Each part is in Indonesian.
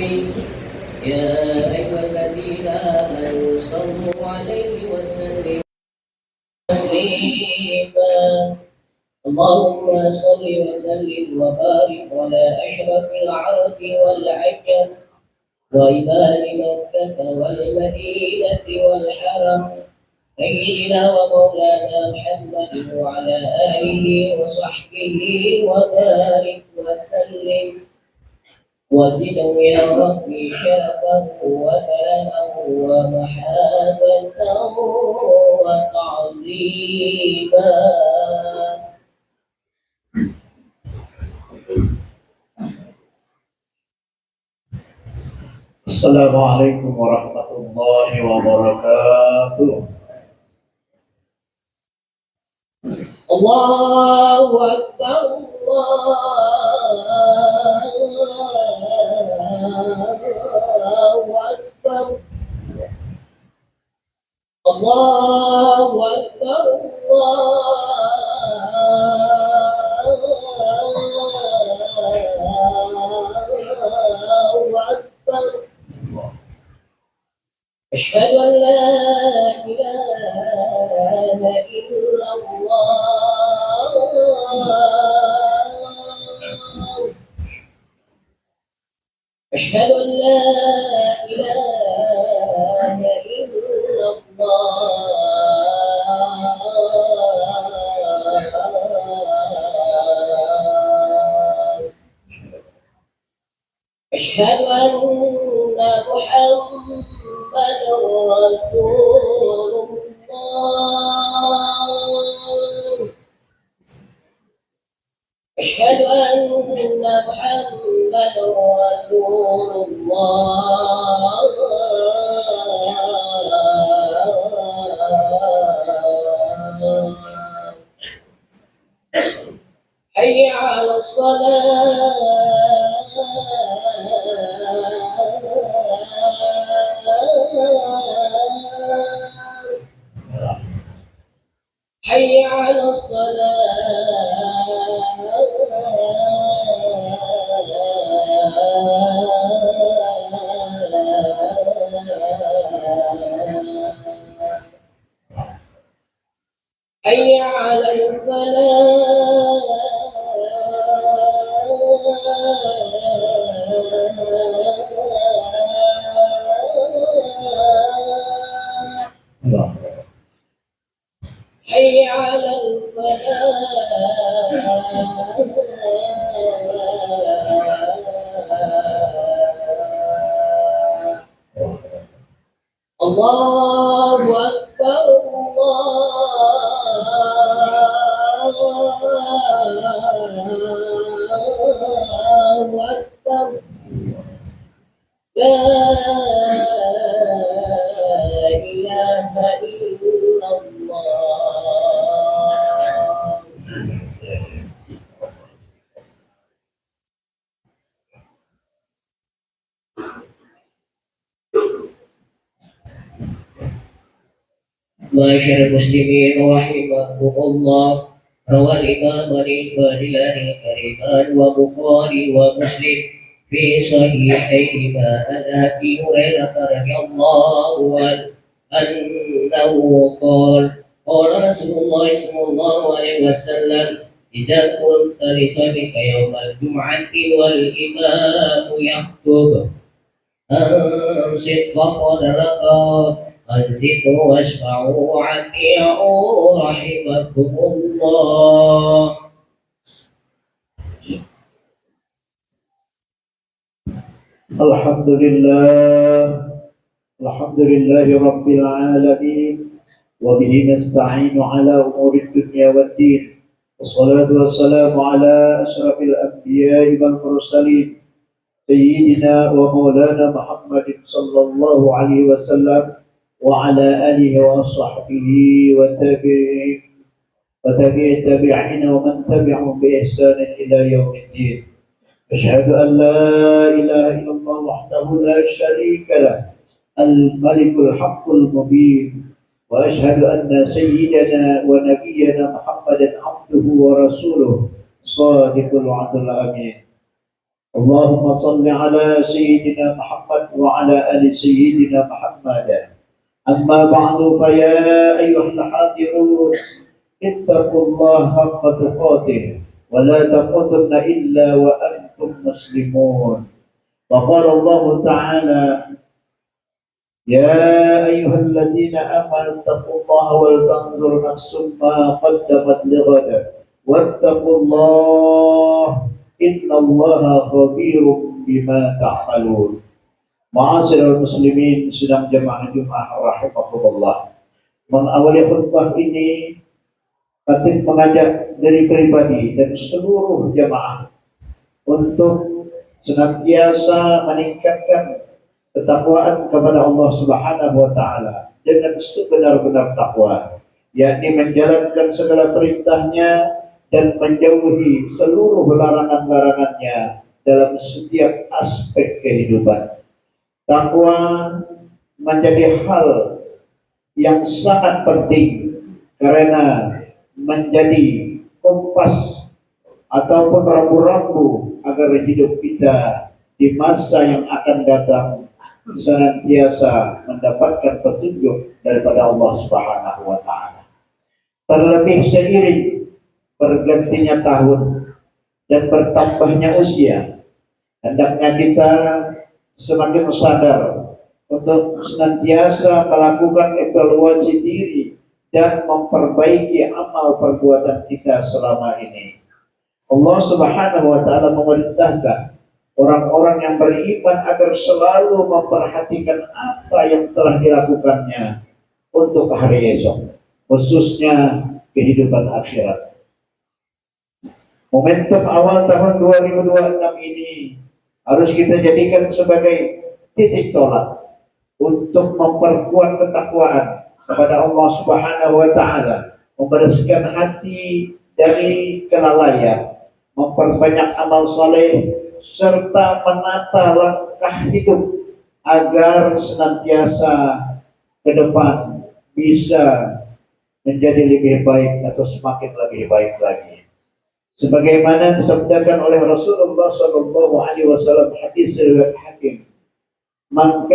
آمين. يا أيها الذين آمنوا صلوا عليه وسلموا تسليما. اللهم صل وسلم وبارك على أشرف العرب والعجم وإمام مكة والمدينة والحرم سيدنا ومولانا محمد وعلى آله وصحبه وبارك وسلم وزده يا ربي شرفه وكرمه ومحابته وتعظيما. Assalamualaikum warahmatullahi wabarakatuh. Allahu Akbar, Allahu Akbar, Allahu Akbar, Allahu Akbar. أشهد أن لا إله إلا الله. أشهد أن لا إله إلا الله. أشهد أن محمد رسول الله. أشهد أن محمد رسول الله. حي على الصلاة. حي على الصلاة. حي على الفلاح. حي على الفلاح. الله أكبر، الله أكبر. لا إله إلا الله. معاشر المسلمين رحمكم الله، روى الإمام الفاضلان الكريمان وبخاري ومسلم في صحيحيهما عن أبي هريرة رضي الله عنه أنه قال قال رسول الله صلى الله عليه وسلم: إذا كنت لصبك يوم الجمعة والإمام يخطب أنصت فقد رقى، أنصتوا واشفعوا وعتيعوا رحمكم الله. الحمد لله رب العالمين، وبه نستعين على أمور الدنيا والدين، والصلاة والسلام على أشرف الأنبياء والمرسلين سيدنا ومولانا محمد صلى الله عليه وسلم وعلى آله وصحبه وتابعين ومن تبعهم بإحسان إلى يوم الدين. أشهد أن لا إله إلا الله وحده لا شريك له الملك الحق المبين، وأشهد أن سيدنا ونبينا محمدا عبده ورسوله صادق الوعد الأمين. اللهم صل على سيدنا محمد وعلى آل سيدنا محمد. أما بعد فيا أيها الحاضرون اتقوا الله حق تقاته ولا تموتن إلا وأنتم مسلمون. وقال الله تعالى: يا أيها الذين آمنوا اتقوا الله ولتنظر نفس ما قدمت لغد واتقوا الله إن الله خبير بما تعملون. Ma'asyiral muslimin sedang jemaah Jumat rahimakumullah. Mengawali khutbah ini, khatib mengajak dari pribadi dan seluruh jemaah untuk senantiasa meningkatkan ketakwaan kepada Allah Subhanahu wa taala dengan sebenar-benar takwa, yakni menjalankan segala perintahnya dan menjauhi seluruh larangan-larangannya dalam setiap aspek kehidupan. Takwa menjadi hal yang sangat penting karena menjadi kompas ataupun rambu-rambu agar hidup kita di masa yang akan datang senantiasa mendapatkan petunjuk daripada Allah Subhanahu wa taala. Terlebih seiring bergantinya tahun dan bertambahnya usia, hendaknya kita semakin sadar untuk senantiasa melakukan evaluasi diri dan memperbaiki amal perbuatan kita selama ini. Allah Subhanahu wa taala memerintahkan orang-orang yang beriman agar selalu memperhatikan apa yang telah dilakukannya untuk hari esok, khususnya kehidupan akhirat. Momentum awal tahun 2026 ini harus kita jadikan sebagai titik tolak untuk memperkuat ketakwaan kepada Allah Subhanahu wa taala, membersihkan hati dari kelalaian, memperbanyak amal saleh serta menata langkah hidup agar senantiasa ke depan bisa menjadi lebih baik atau semakin lebih baik lagi. Sebagaimana disabdakan oleh Rasulullah SAW hadis riwayat Hakim, "Man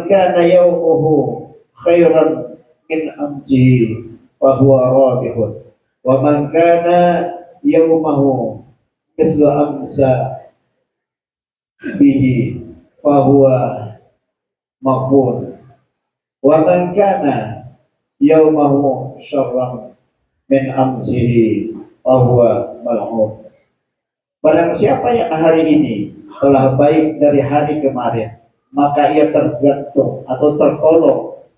kana yawmuhu khairan min amsihi fa huwa rabihun, wa man kana yawmuhu mithla amsa bihi fa huwa maqbul, wa man kana yawmuhu syarran min amsihi bahwa mal'un." Barang siapa yang hari ini telah baik dari hari kemarin, maka ia tergantung atau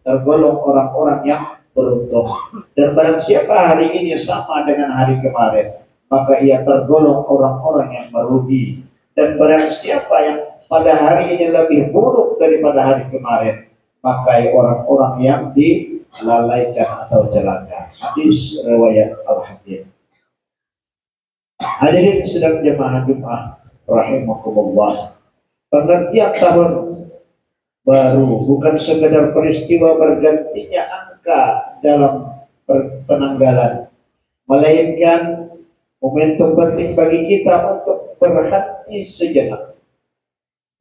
tergolong orang-orang yang beruntung. Dan barang siapa hari ini sama dengan hari kemarin, maka ia tergolong orang-orang yang merugi. Dan barang siapa yang pada hari ini lebih buruk daripada hari kemarin, maka orang-orang yang dilalaikan atau celaka. Hadis riwayat Al-Hakim. Hadirin sedang jemaah Jumat rahimakumullah. Pengertian tahun baru bukan sekedar peristiwa bergantinya angka dalam penanggalan, melainkan momentum penting bagi kita untuk berhenti sejenak,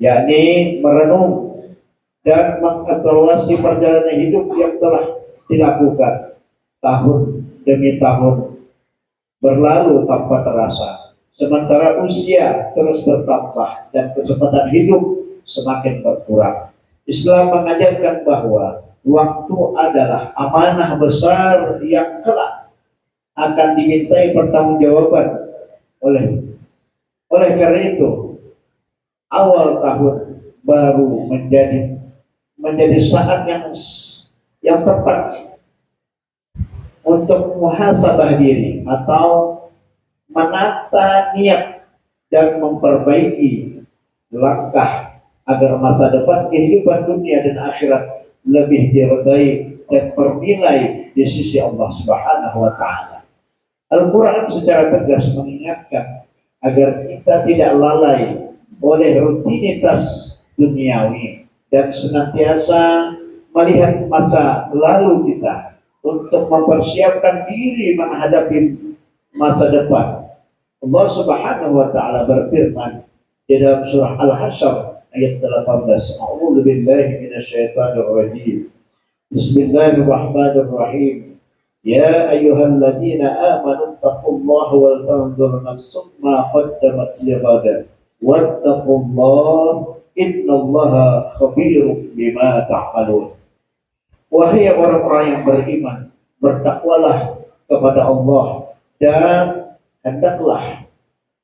yakni merenung dan mengevaluasi perjalanan hidup yang telah dilakukan. Tahun demi tahun berlalu tanpa terasa, sementara usia terus bertambah dan kesempatan hidup semakin berkurang. Islam mengajarkan bahwa waktu adalah amanah besar yang kelak akan dimintai pertanggungjawaban. Oleh karena itu, awal tahun baru menjadi saat yang tepat untuk muhasabah diri atau menata niat dan memperbaiki langkah agar masa depan kehidupan dunia dan akhirat lebih diridai dan bernilai di sisi Allah Subhanahu wa taala. Al-Quran secara tegas mengingatkan agar kita tidak lalai oleh rutinitas duniawi dan senantiasa melihat masa lalu kita untuk mempersiapkan diri menghadapi masa depan. Allah Subhanahu wa taala berfirman di dalam surah Al-Hasyr ayat 18. A'udzu billahi minasyaitonir rajim. Bismillahirrahmanirrahim. Ya ayyuhalladzina amanu taqullaha wal tanzur nafsum ma qaddamat lighad. Wattaqullaha innallaha khabirum bima ta'malun. Wahai orang-orang yang beriman, bertakwalah kepada Allah dan hendaklah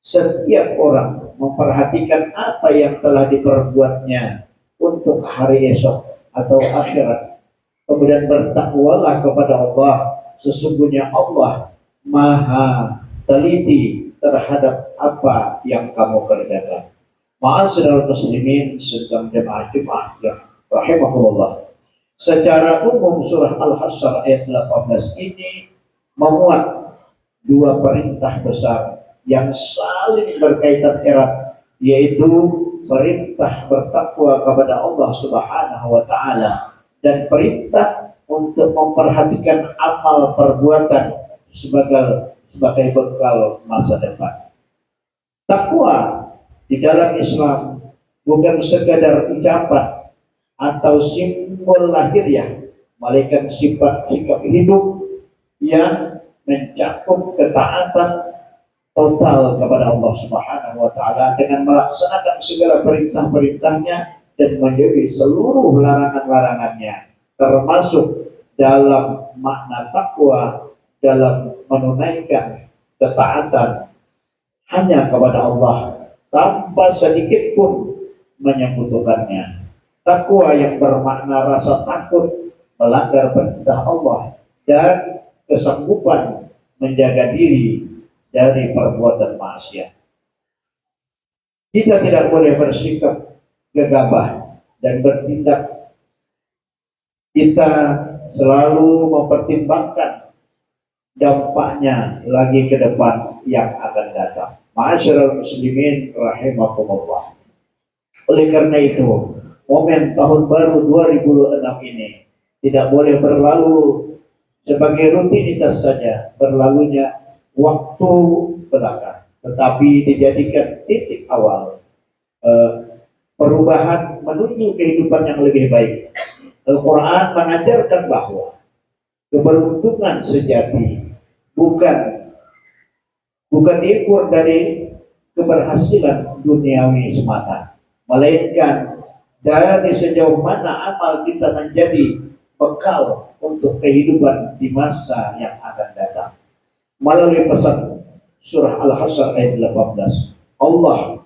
setiap orang memperhatikan apa yang telah diperbuatnya untuk hari esok atau akhirat. Kemudian bertakwalah kepada Allah, sesungguhnya Allah maha teliti terhadap apa yang kamu kerjakan. Ma'asyiral muslimin sedang jemaah Jumat yang rahimahullah. Secara umum surah Al-Hasyr ayat 18 ini memuat dua perintah besar yang saling berkaitan erat, yaitu perintah bertakwa kepada Allah Subhanahu wa taala dan perintah untuk memperhatikan amal perbuatan sebagai bekal masa depan. Takwa di dalam Islam bukan sekadar ucapan atau simbol lahiriah, melainkan sifat sikap hidup yang mencakup ketaatan total kepada Allah Subhanahu wa taala dengan melaksanakan segala perintah-perintahnya dan menjauhi seluruh larangan-larangannya, termasuk dalam makna takwa dalam menunaikan ketaatan hanya kepada Allah tanpa sedikit pun menyekutukannya. Takwa yang bermakna rasa takut melanggar perintah Allah dan kesanggupan menjaga diri dari perbuatan maksiat. Kita tidak boleh bersikap gegabah dan bertindak. Kita selalu mempertimbangkan dampaknya lagi ke depan yang akan datang. Ma'asyiral muslimin rahimakumullah. Oleh karena itu, momen tahun baru 2006 ini tidak boleh berlalu sebagai rutinitas saja berlalunya waktu belaka, tetapi dijadikan titik awal perubahan menuju kehidupan yang lebih baik. Al-Quran mengajarkan bahwa keberuntungan sejati bukan diukur dari keberhasilan duniawi semata, melainkan dari sejauh mana amal kita menjadi bekal untuk kehidupan di masa yang akan datang. Melalui pesan surah Al-Hasyr ayat 18, Allah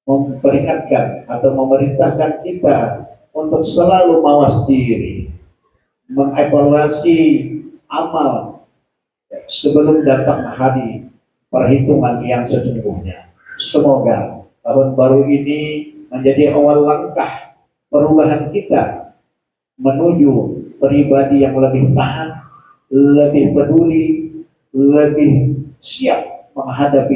memperingatkan atau memerintahkan kita untuk selalu mawas diri, mengevaluasi amal sebelum datang hari perhitungan yang sesungguhnya. Semoga tahun baru ini menjadi awal langkah perubahan kita menuju pribadi yang lebih taat, lebih peduli, lebih siap menghadap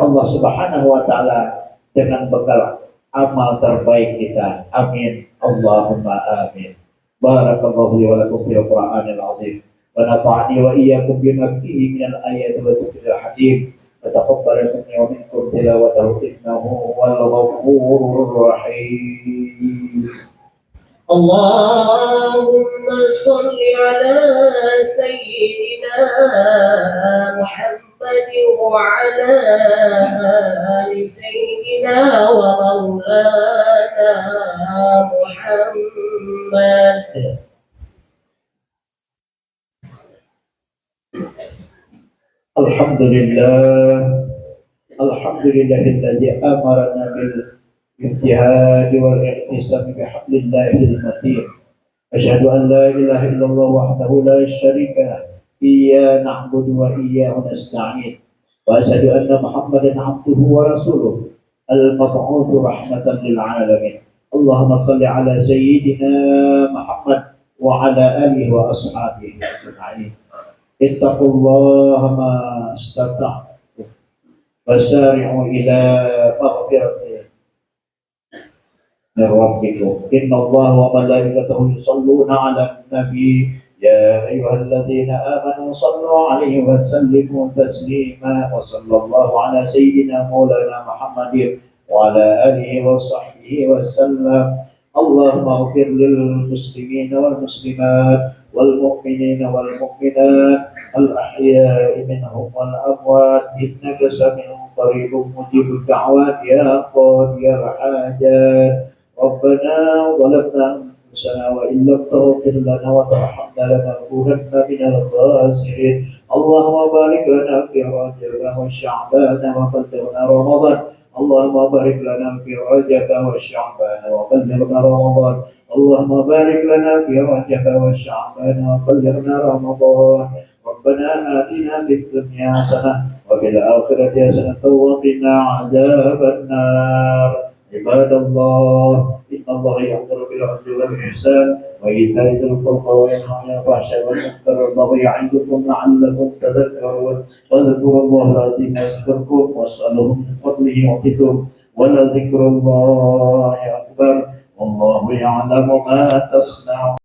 Allah Subhanahu wa taala dengan bekal amal terbaik kita. Amin. Allahumma amin. Barakallahu li wa lakum fil Qur'anil azim. Wa nafa'ani wa iyyakum bima fihi minal ayati wa dzikril hakim. Wa taqabbal minni wa minkum tilawatahu innahu huwal ghafurur rahim. اللهم صل على سيدنا محمد وعلى آل سيدنا ومولانا محمد. Alhamdulillahilladzi amarna bil ابتهاج والاعتصام بحبل الله المتين. أشهد أن لا إله إلا الله وحده لا شريك له إياه نعبد وإياه نستعين. وأشهد أن محمدا عبده ورسوله المبعوث رحمة للعالمين. اللهم صل على سيدنا محمد وعلى آله وأصحابه أجمعين. اتقوا الله ما استطعتم وسارعوا إلى مغفرته من ربكم إن الله وملائكته يصلون على النبي يا أيها الذين آمنوا صلوا عليه وسلموا تسليما وصلى الله على سيدنا مولانا محمد وعلى آله وصحبه وسلم. اللهم اغفر للمسلمين والمسلمات والمؤمنين والمؤمنات الأحياء منهم والأموات إنك سميع قريب مجيب الدعوات يا قاضي الحاجات. ربنا ظلمنا أنفسنا وإن لم تغفر لنا وترحمنا لنكونن من الخاسرين. اللهم بارك لنا في رجب وشعبان وبلغنا رمضان. اللهم بارك لنا في رجب وشعبان وبلغنا رمضان. اللهم بارك لنا في رجب وشعبان وبلغنا رمضان. ربنا آتنا في الدنيا حسنة وفي الآخرة حسنة وقنا عذاب النار. عباد الله إن الله يأمر بالعدل والإحسان وإيتاء ذي القربى وينهى عن الفحشاء والمنكر والبغي يعظكم لعلكم تذكرون. واذكروا الله العظيم يذكركم واسألوه من فضله يعطكم ولذكر الله أكبر والله يعلم ما تصنعون.